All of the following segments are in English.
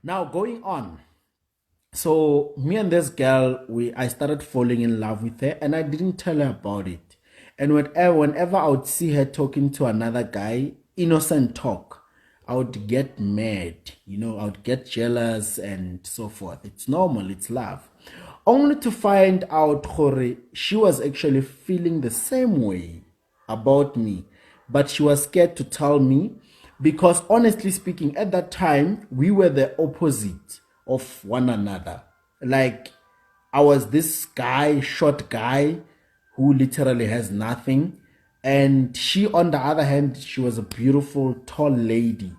Now going on. So me and this girl, I started falling in love with her, and I didn't tell her about it. And whenever I would see her talking to another guy, innocent talk, I would get mad. I would get jealous and so forth. It's normal. It's love. Only to find out, Hore, she was actually feeling the same way about me, but she was scared to tell me because, honestly speaking, at that time, we were the opposite of one another. Like, I was this guy, short guy, who literally has nothing. And she, on the other hand, she was a beautiful, tall lady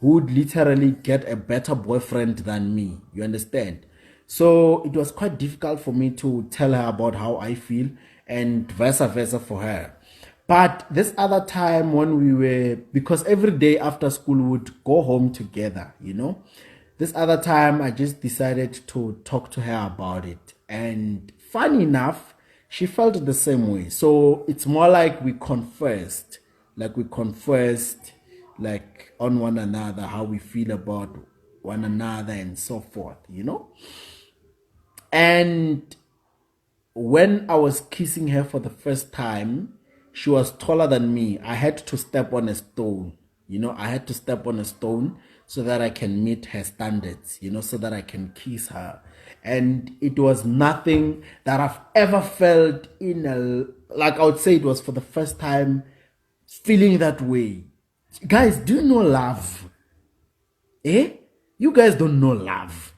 who would literally get a better boyfriend than me. You understand? So it was quite difficult for me to tell her about how I feel and vice versa for her. But this other time when because every day after school we would go home together. This other time I just decided to talk to her about it. And funny enough, she felt the same way. So it's more like we confessed, like on one another, how we feel about one another and so forth. And when I was kissing her for the first time, she was taller than me. I had to step on a stone. I had to step on a stone so that I can meet her standards, so that I can kiss her. And it was nothing that I've ever felt like I would say it was for the first time feeling that way. Guys, do you know love? Eh? You guys don't know love.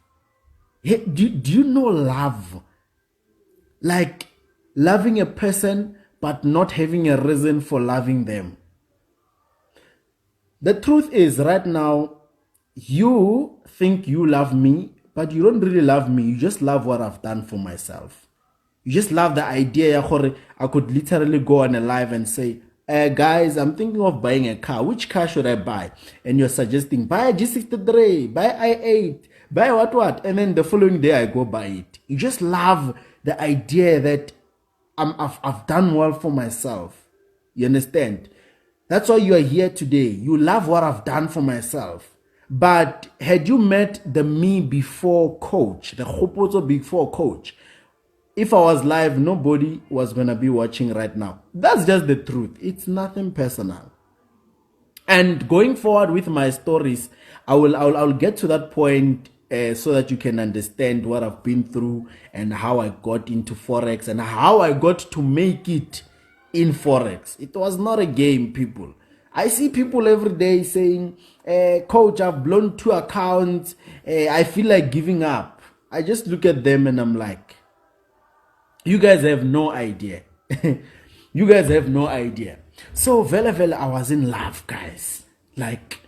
Do you know love? Like loving a person but not having a reason for loving them. The truth is, right now, you think you love me, but you don't really love me. You just love what I've done for myself. You just love the idea. I could literally go on a live and say, guys, I'm thinking of buying a car. Which car should I buy? And you're suggesting, buy a G63, buy i8, buy what. And then the following day, I go buy it. You just love the idea that I've done well for myself. You understand? That's why you are here today. You love what I've done for myself. But had you met the me before coach, the Khopoto before coach, if I was live, nobody was going to be watching right now. That's just the truth. It's nothing personal. And going forward with my stories, I'll get to that point so that you can understand what I've been through and how I got into Forex and how I got to make it in Forex. It was not a game, people. I see people every day saying, coach, I've blown 2 accounts. I feel like giving up. I just look at them and I'm like, you guys have no idea. You guys have no idea. So, vele, I was in love, guys. Like,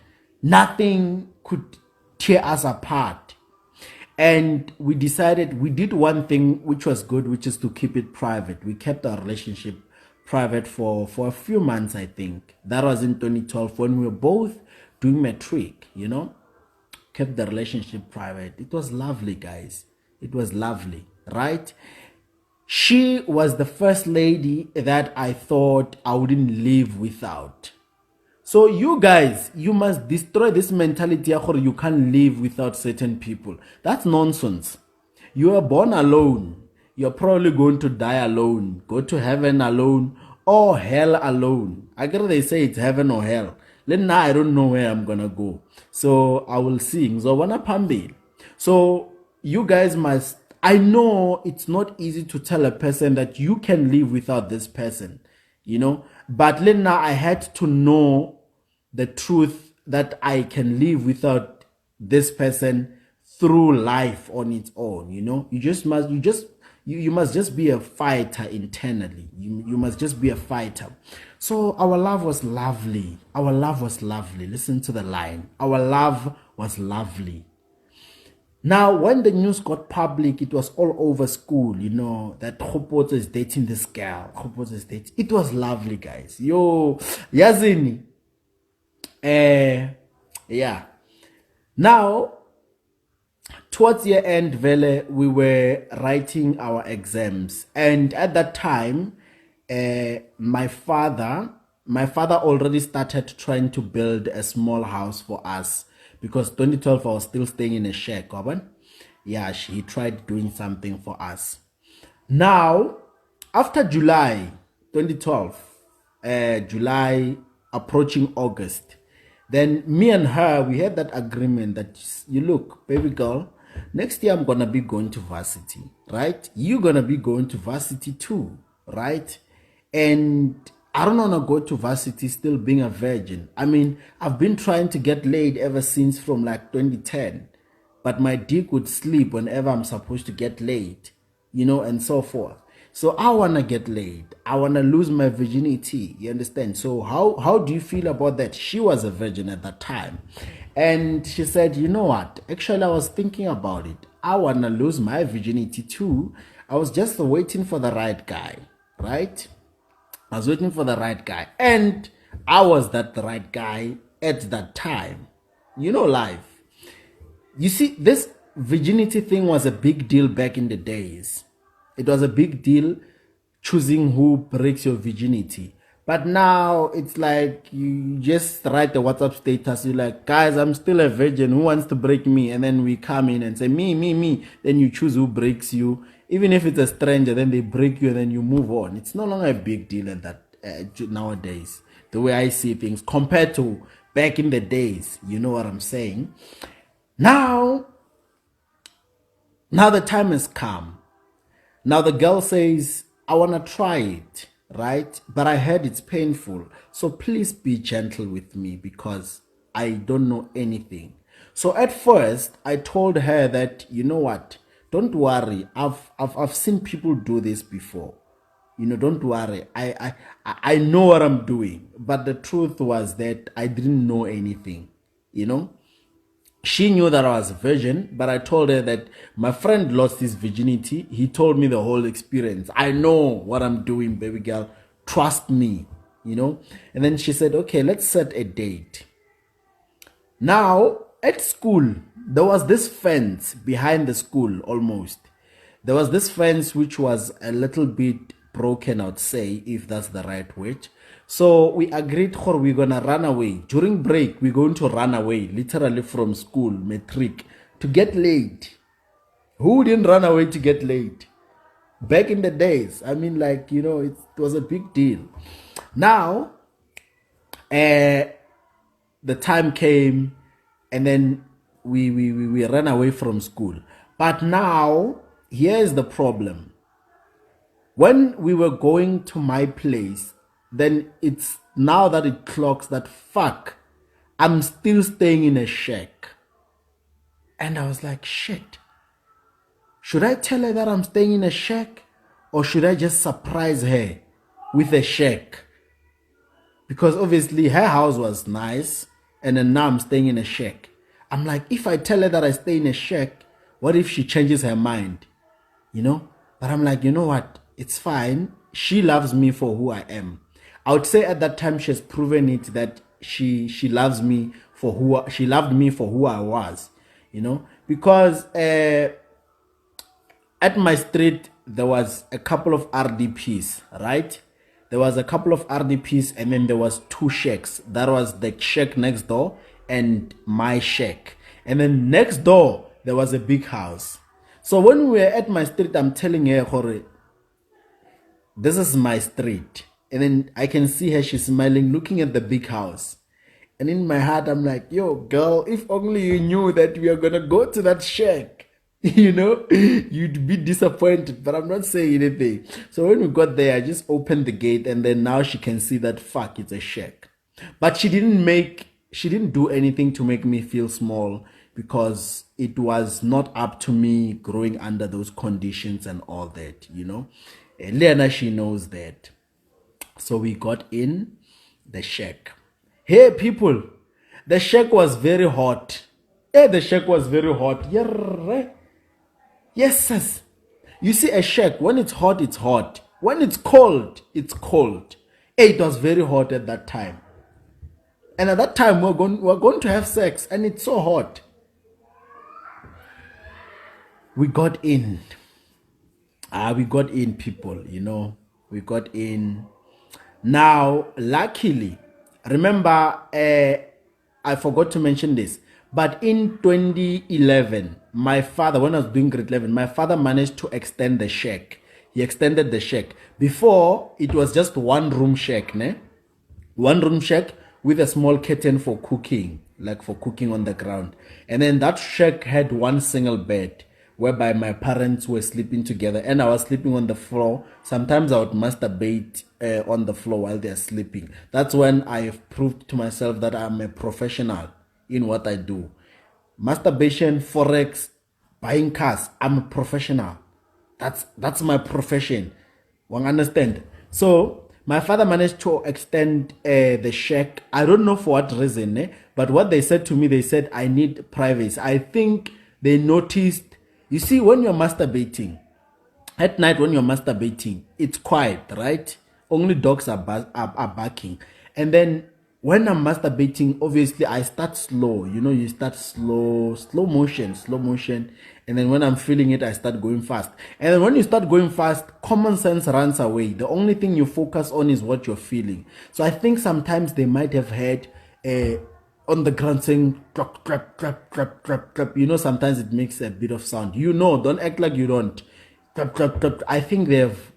nothing could tear us apart. And we did one thing which was good, which is to keep it private. We kept our relationship private for a few months, I think. That was in 2012 when we were both doing matric, kept the relationship private. It was lovely, guys. It was lovely, right? She was the first lady that I thought I wouldn't live without. So you guys, you must destroy this mentality or you can't live without certain people. That's nonsense. You are born alone. You're probably going to die alone, go to heaven alone, or hell alone. I guess they say it's heaven or hell. Then now I don't know where I'm gonna go. So I will sing. So you guys must, I know it's not easy to tell a person that you can live without this person, but then now I had to know the truth that I can live without this person through life on its own. You must just be a fighter internally. You must just be a fighter. So our love was lovely. Our love was lovely. Listen to the line. Our love was lovely. Now, when the news got public, it was all over school, that Khopoto is dating this girl. Khopoto is dating. It was lovely, guys. Yo, Yazini. Yeah. Now, towards year end, Vele, we were writing our exams. And at that time, my father already started trying to build a small house for us because 2012 I was still staying in a shack. Yeah, he tried doing something for us. Now, after July 2012, July approaching August, then me and her, we had that agreement that, you look, baby girl, next year I'm gonna be going to varsity, right? You're gonna be going to varsity too, right? And I don't wanna go to varsity still being a virgin. I mean, I've been trying to get laid ever since from like 2010, but my dick would sleep whenever I'm supposed to get laid, and so forth. So I want to get laid. I want to lose my virginity. You understand? So how do you feel about that? She was a virgin at that time. And she said, you know what? Actually, I was thinking about it. I want to lose my virginity too. I was just waiting for the right guy, right? I was waiting for the right guy. And I was the right guy at that time. Life. You see, this virginity thing was a big deal back in the days. It was a big deal choosing who breaks your virginity. But now it's like you just write the WhatsApp status. You're like, guys, I'm still a virgin. Who wants to break me? And then we come in and say, me, me, me. Then you choose who breaks you. Even if it's a stranger, then they break you and then you move on. It's no longer a big deal at that nowadays. The way I see things compared to back in the days. You know what I'm saying? Now the time has come. Now the girl says, I want to try it, right? But I heard it's painful. So please be gentle with me because I don't know anything. So at first, I told her that, you know what? Don't worry. I've seen people do this before. Don't worry. I know what I'm doing. But the truth was that I didn't know anything, She knew that I was a virgin, but I told her that my friend lost his virginity. He told me the whole experience. I know what I'm doing, baby girl. Trust me, And then she said, okay, let's set a date. Now, at school, there was this fence behind the school almost. There was this fence which was a little bit broken, I would say, if that's the right word. So we agreed we're gonna run away. During break, we're going to run away, literally from school, metric, to get late. Who didn't run away to get late? Back in the days, I mean, it was a big deal. Now, the time came, and then we ran away from school. But now, here's the problem. When we were going to my place, then it's now that it clocks that fuck, I'm still staying in a shack. And I was like, shit. Should I tell her that I'm staying in a shack? Or should I just surprise her with a shack? Because obviously her house was nice, and then now I'm staying in a shack. I'm like, if I tell her that I stay in a shack, what if she changes her mind? But I'm like, you know what? It's fine. She loves me for who I am. I would say at that time she has proven it that she loves me for she loved me for who I was, because at my street there was a couple of RDPs, right? There was a couple of RDPs, and then there was two shacks. That was the shack next door and my shack. And then next door there was a big house. So when we were at my street, I'm telling her, this is my street. And then I can see her, she's smiling, looking at the big house. And in my heart, I'm like, yo, girl, if only you knew that we are going to go to that shack, you'd be disappointed. But I'm not saying anything. So when we got there, I just opened the gate, and then now she can see that, fuck, it's a shack. But she didn't do anything to make me feel small, because it was not up to me growing under those conditions and all that, Lena, she knows that. So we got in the shack. Hey, people, the shack was very hot. The shack was very hot. Yes, sis. You see, a shack, when it's hot, it's hot. When it's cold, it's cold. It was very hot at that time. And at that time, we're going to have sex, and it's so hot. We got in. We got in, people, We got in. Now, luckily, remember, I forgot to mention this. But in 2011, my father, when I was doing grade 11, my father managed to extend the shack. He extended the shack. Before, it was just one room shack, ne? One room shack with a small curtain for cooking, like for cooking on the ground. And then that shack had one single bed whereby my parents were sleeping together and I was sleeping on the floor. Sometimes I would masturbate on the floor while they're sleeping. That's when I proved to myself that I'm a professional in what I do. Masturbation, Forex, buying cars, I'm a professional. That's my profession. One understand? So my father managed to extend the shack. I don't know for what reason, but what they said to me, they said I need privacy. I think they noticed. You see, when you're masturbating at night, when you're masturbating, it's quiet, right? Only dogs are barking, and then when I'm masturbating, obviously I start slow. You know, you start slow motion, and then when I'm feeling it, I start going fast. And then when you start going fast, common sense runs away. The only thing you focus on is what you're feeling. So I think sometimes they might have heard on the ground saying clap, clap, clap, clap, clap, clap. You know, sometimes it makes a bit of sound. You know, don't act like you don't. Clap, clap, clap. I think they've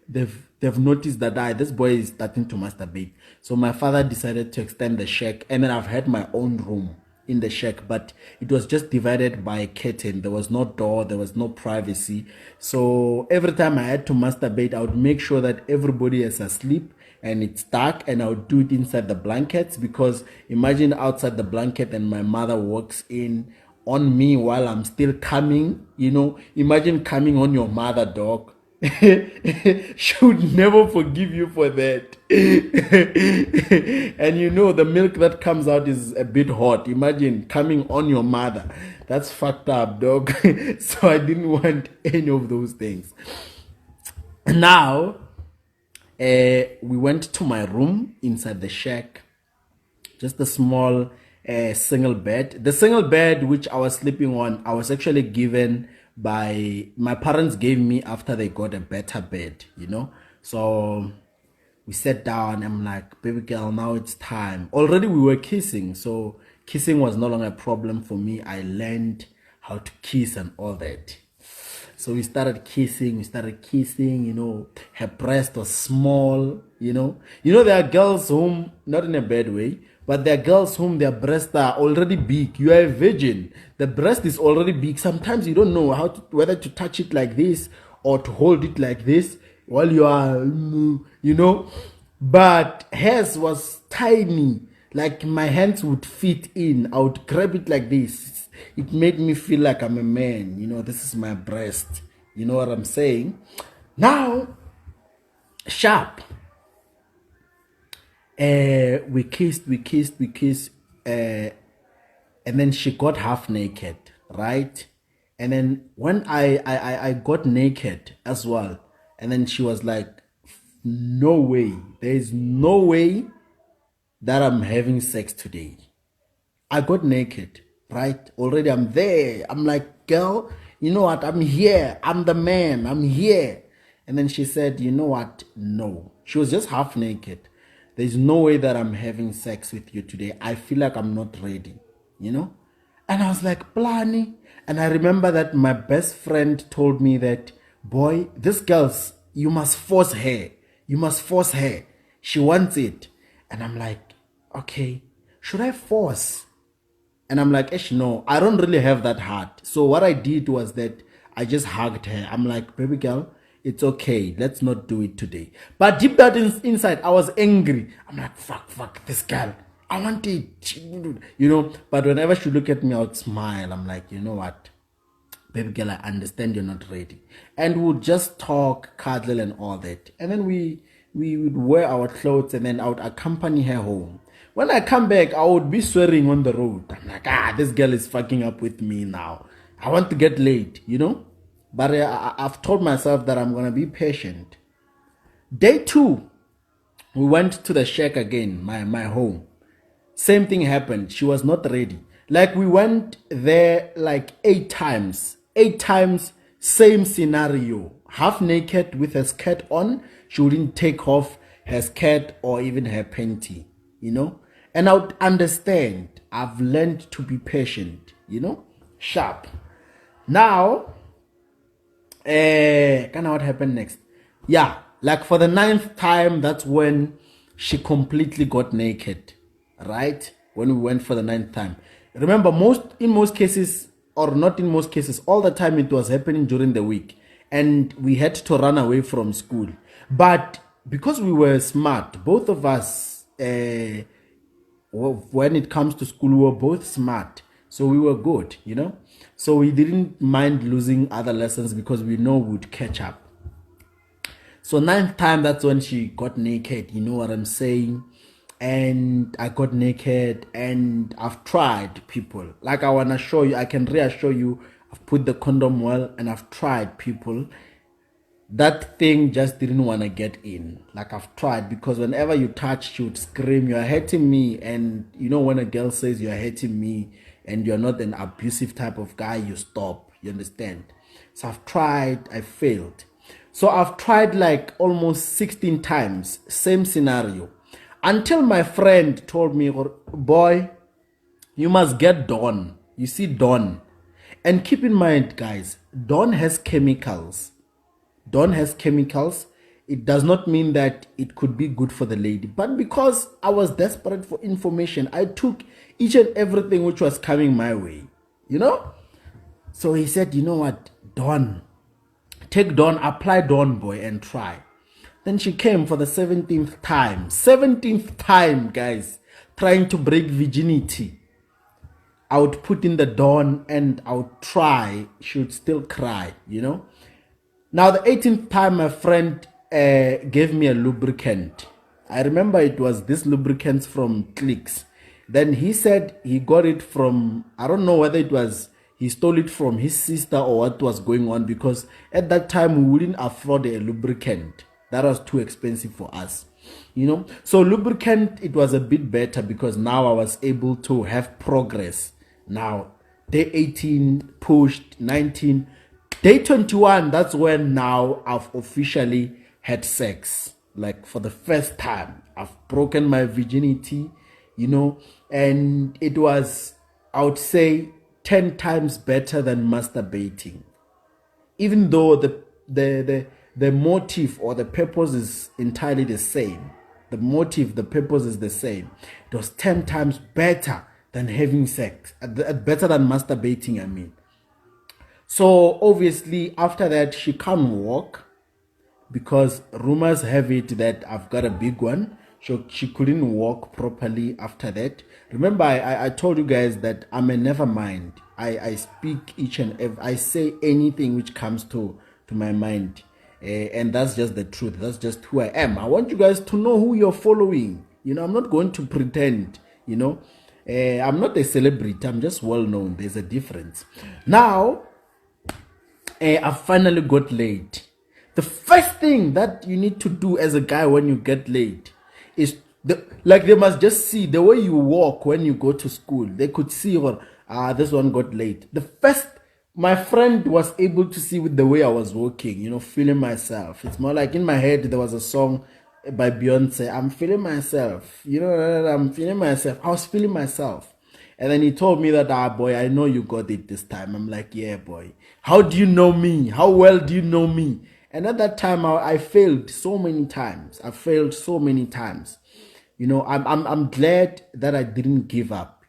noticed that this boy is starting to masturbate. So my father decided to extend the shack, and then I've had my own room in the shack, but it was just divided by a curtain. There was no door, there was no privacy. So every time I had to masturbate, I would make sure that everybody is asleep and it's dark, and I would do it inside the blankets, because imagine outside the blanket and my mother walks in on me while I'm still coming. You know, imagine coming on your mother, dog. She would never forgive you for that. And you know, the milk that comes out is a bit hot. Imagine coming on your mother. That's fucked up, dog. So I didn't want any of those things. Now, we went to my room inside the shack. Just a small single bed. The single bed which I was sleeping on, I was actually given by my parents, gave me after they got a better bed, you know. So we sat down. I'm like, baby girl, now it's time. Already we were kissing, so kissing was no longer a problem for me. I learned how to kiss and all that. So we started kissing, you know. Her breast was small, you know. You know, there are girls whom, not in a bad way, but there are girls whom their breasts are already big. You are a virgin. The breast is already big. Sometimes you don't know whether to touch it like this or to hold it like this while you are, you know. But hers was tiny. Like my hands would fit in. I would grab it like this. It made me feel like I'm a man. You know, this is my breast. You know what I'm saying? Now, sharp. We kissed, and then she got half naked, right? And then when I got naked as well, and then she was like, no way, there is no way that I'm having sex today. I got naked, right? Already I'm there. I'm like, girl, you know what? I'm here. I'm the man. I'm here. And then she said, you know what? No. She was just half naked. There's no way that I'm having sex with you today. I feel like I'm not ready, you know? And I was like, Plani. And I remember that my best friend told me that, boy, this girl's, you must force her. You must force her. She wants it. And I'm like, okay, should I force? And I'm like, no, I don't really have that heart. So what I did was that I just hugged her. I'm like, baby girl, it's okay. Let's not do it today. But deep down inside, I was angry. I'm like, fuck, this girl. I want it. You know, but whenever she look at me, I would smile. I'm like, you know what? Baby girl, I understand you're not ready. And we'd just talk, cuddle and all that. And then we would wear our clothes, and then I would accompany her home. When I come back, I would be swearing on the road. I'm like, this girl is fucking up with me now. I want to get laid, you know? But I've told myself that I'm going to be patient. Day 2, we went to the shack again, my home. Same thing happened. She was not ready. Like, we went there like 8 times. 8 times, same scenario. Half naked with her skirt on. She wouldn't take off her skirt or even her panty, you know? And I would understand. I've learned to be patient. sharp. Now, kind of what happened next? Yeah, like for the 9th time, that's when she completely got naked, right? When we went for the 9th time. Remember, in most cases, or not in most cases, all the time it was happening during the week, and we had to run away from school. But because we were smart, both of us, when it comes to school, we were both smart, so we were good, so we didn't mind losing other lessons because we know we'd catch up. So 9th time, that's when she got naked, you know what I'm saying? And I got naked, and I've tried, people. Like, I want to show you, I can reassure you, I've put the condom well, and I've tried, people. That thing just didn't want to get in. Like, I've tried, because whenever you touch, she would scream, "You're hurting me." And when a girl says you're hurting me and you're not an abusive type of guy, you stop. You understand? So I've tried, I failed. So I've tried like almost 16 times, same scenario, until my friend told me, "Boy, you must get Dawn." You see, Dawn. And keep in mind, guys, Dawn has chemicals. Dawn has chemicals. It does not mean that it could be good for the lady. But because I was desperate for information, I took each and everything which was coming my way. So he said, "You know what, Dawn, take Dawn, apply Dawn, boy, and try." Then she came for the 17th time. 17th time, guys, trying to break virginity. I would put in the Dawn and I would try. She would still cry, Now, the 18th time, my friend gave me a lubricant. I remember it was this lubricant from Clicks. Then he said he got it from, I don't know whether it was, he stole it from his sister or what was going on, because at that time we wouldn't afford a lubricant. That was too expensive for us, So lubricant, it was a bit better because now I was able to have progress. Now, day 18 pushed, 19, day 21, that's when now I've officially had sex. Like, for the first time, I've broken my virginity, and it was, I would say, 10 times better than masturbating. Even though the motive or the purpose is entirely the same. The motive, the purpose is the same. It was 10 times better than having sex. Better than masturbating, I mean. So obviously after that, she can't walk, because rumors have it that I've got a big one. She couldn't walk properly after that. Remember, I told you guys that I'm a never mind. I speak each and every, I say anything which comes to my mind. And that's just the truth. That's just who I am. I want you guys to know who you're following. I'm not going to pretend, I'm not a celebrity. I'm just well known. There's a difference. Now, I finally got laid. The first thing that you need to do as a guy when you get laid is, they must just see the way you walk when you go to school. They could see, this one got laid. My friend was able to see with the way I was walking, feeling myself. It's more like in my head, there was a song by Beyonce, "I'm feeling myself." I'm feeling myself. I was feeling myself. And then he told me that, "Boy, I know you got it this time." I'm like, "Yeah, boy. How do you know me? How well do you know me?" And at that time, I failed so many times. I'm glad that I didn't give up,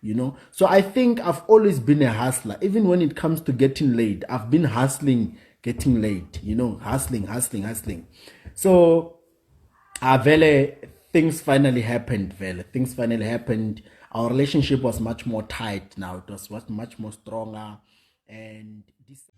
So I think I've always been a hustler. Even when it comes to getting laid, I've been hustling, getting laid, hustling. So, things finally happened, Things finally happened. Our relationship was much more tight now. It was much more stronger. And this